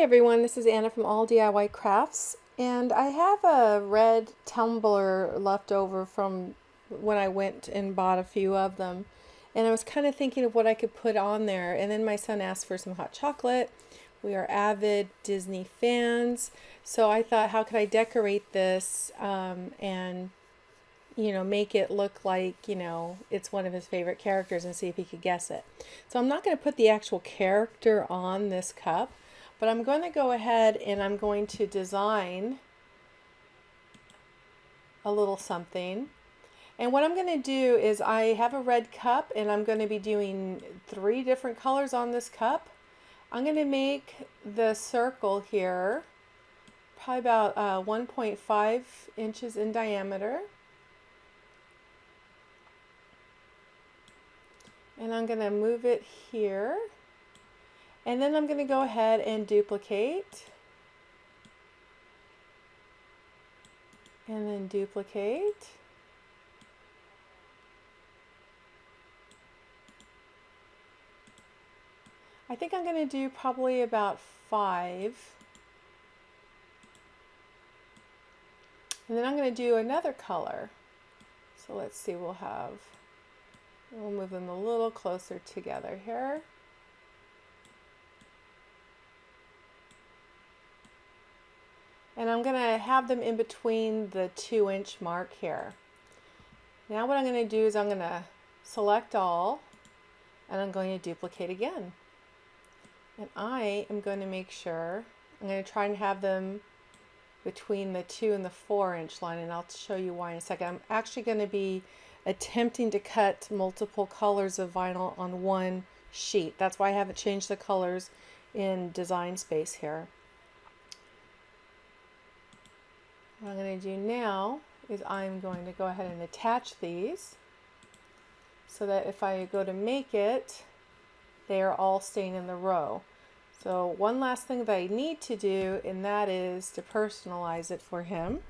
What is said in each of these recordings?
Hey everyone, this is Anna from All DIY Crafts, and I have a red tumbler left over from when I went and bought a few of them, and I was kind of thinking of what I could put on there, and then my son asked for some hot chocolate. We are avid Disney fans, so I thought, how could I decorate this and make it look like, it's one of his favorite characters and see if he could guess it. So I'm not going to put the actual character on this cup, but I'm going to go ahead and I'm going to design a little something. And what I'm going to do is I have a red cup and I'm going to be doing 3 different colors on this cup. I'm going to make the circle here probably about 1.5 inches in diameter. And I'm going to move it here. And then I'm going to go ahead and duplicate. And then duplicate. I think I'm going to do probably about 5. And then I'm going to do another color. So let's see, we'll move them a little closer together here. And I'm going to have them in between the 2-inch mark here. Now what I'm going to do is I'm going to select all, and I'm going to duplicate again. And I am going to make sure, I'm going to try and have them between the 2 and the 4-inch line, and I'll show you why in a second. I'm actually going to be attempting to cut multiple colors of vinyl on one sheet. That's why I haven't changed the colors in Design Space here. What I'm going to do now is I'm going to go ahead and attach these so that if I go to make it, they are all staying in the row. So one last thing that I need to do, and that is to personalize it for him.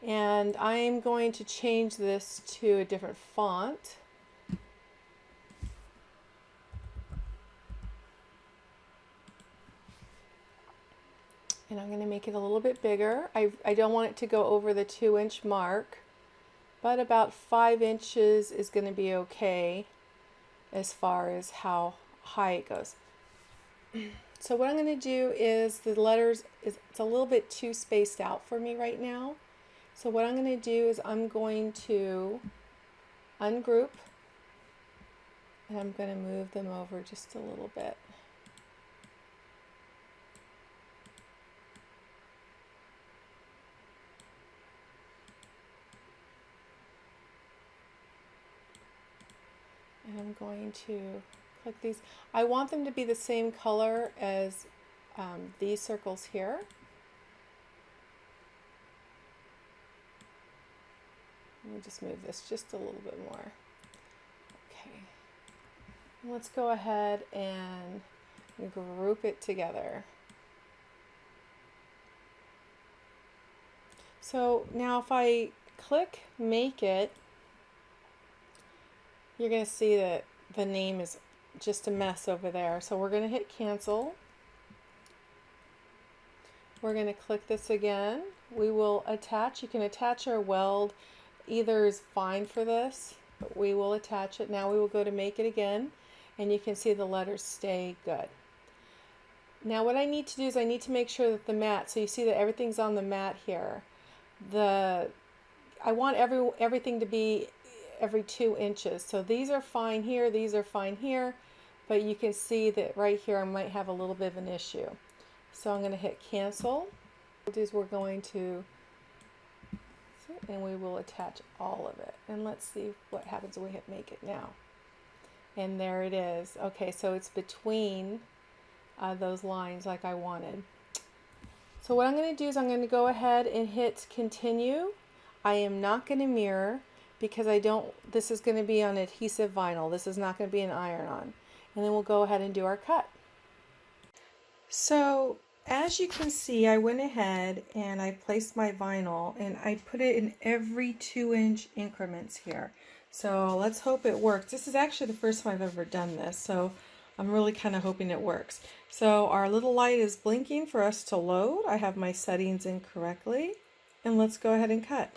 And I'm going to change this to a different font. And I'm going to make it a little bit bigger. I don't want it to go over the 2-inch mark, but about 5 inches is going to be okay as far as how high it goes. So what I'm going to do is the letters, it's a little bit too spaced out for me right now. So what I'm going to do is I'm going to ungroup, and I'm going to move them over just a little bit. And I'm going to click these. I want them to be the same color as these circles here. Let me just move this just a little bit more. Okay. And let's go ahead and group it together. So now if I click Make It, you're going to see that the name is just a mess over there. So we're going to hit cancel. We're going to click this again. We will attach. You can attach or weld. Either is fine for this, but we will attach it. Now we will go to make it again, and you can see the letters stay good. Now what I need to do is I need to make sure that the mat, so you see that everything's on the mat here. I want everything to be every 2 inches. So these are fine here, these are fine here, but you can see that right here I might have a little bit of an issue. So I'm going to hit cancel. What we'll do is we're going to, and we will attach all of it. And let's see what happens when we hit make it now. And there it is. Okay, so it's between those lines like I wanted. So what I'm going to do is I'm going to go ahead and hit continue. I am not going to mirror, because this is going to be on adhesive vinyl. This is not going to be an iron-on. And then we'll go ahead and do our cut. So as you can see, I went ahead and I placed my vinyl and I put it in every 2-inch increments here. So let's hope it works. This is actually the first time I've ever done this, so I'm really kind of hoping it works. So our little light is blinking for us to load. I have my settings in correctly, and let's go ahead and cut.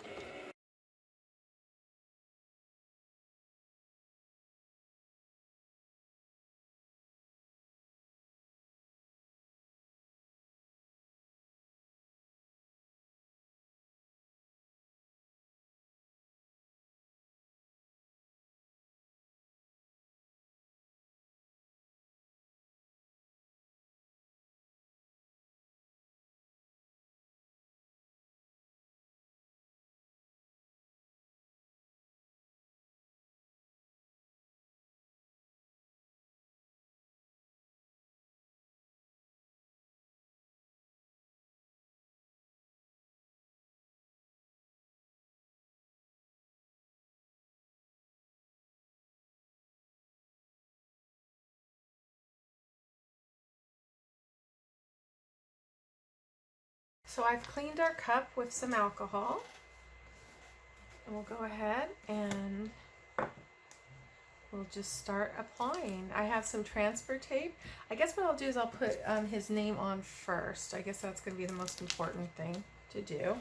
So I've cleaned our cup with some alcohol, and we'll go ahead and we'll just start applying. I have some transfer tape. I guess what I'll do is I'll put his name on first. I guess that's going to be the most important thing to do.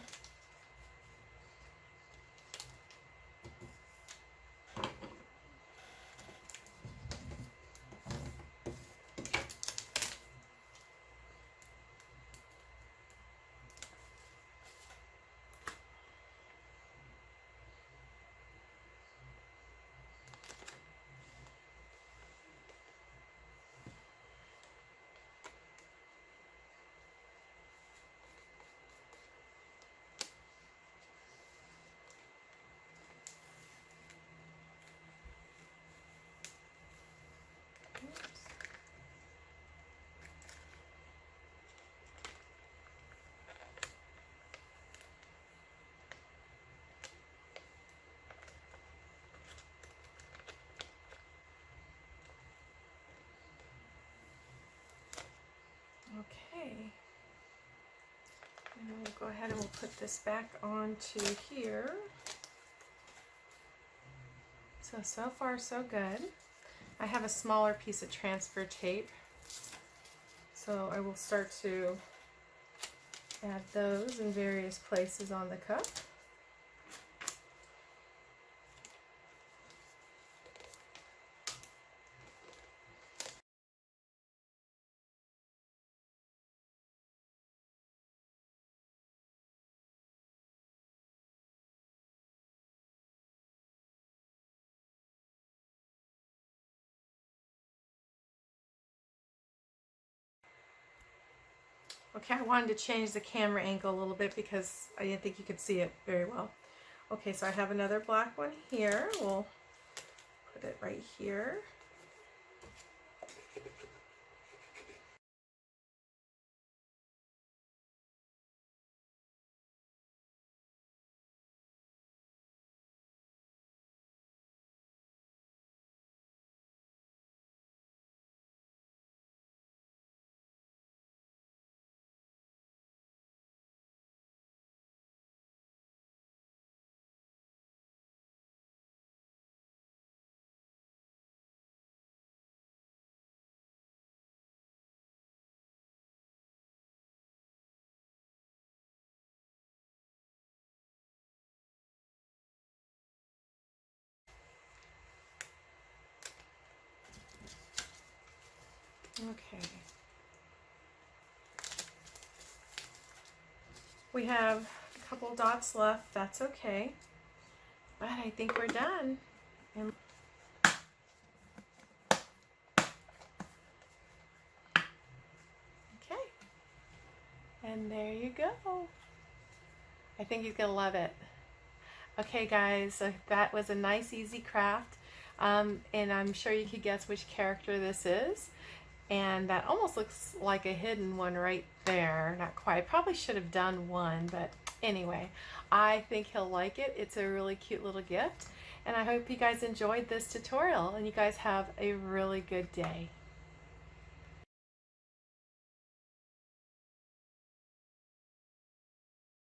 Okay, and we'll go ahead and we'll put this back onto here. So far so good. I have a smaller piece of transfer tape, so I will start to add those in various places on the cup. Okay, I wanted to change the camera angle a little bit because I didn't think you could see it very well. Okay, so I have another black one here. We'll put it right here. Okay. We have a couple dots left, that's okay. But I think we're done. And okay. And there you go. I think he's gonna love it. Okay guys, so that was a nice easy craft. And I'm sure you could guess which character this is. And that almost looks like a hidden one right there. Not quite. Probably should have done one, but anyway, I think he'll like it. It's a really cute little gift. And I hope you guys enjoyed this tutorial and you guys have a really good day.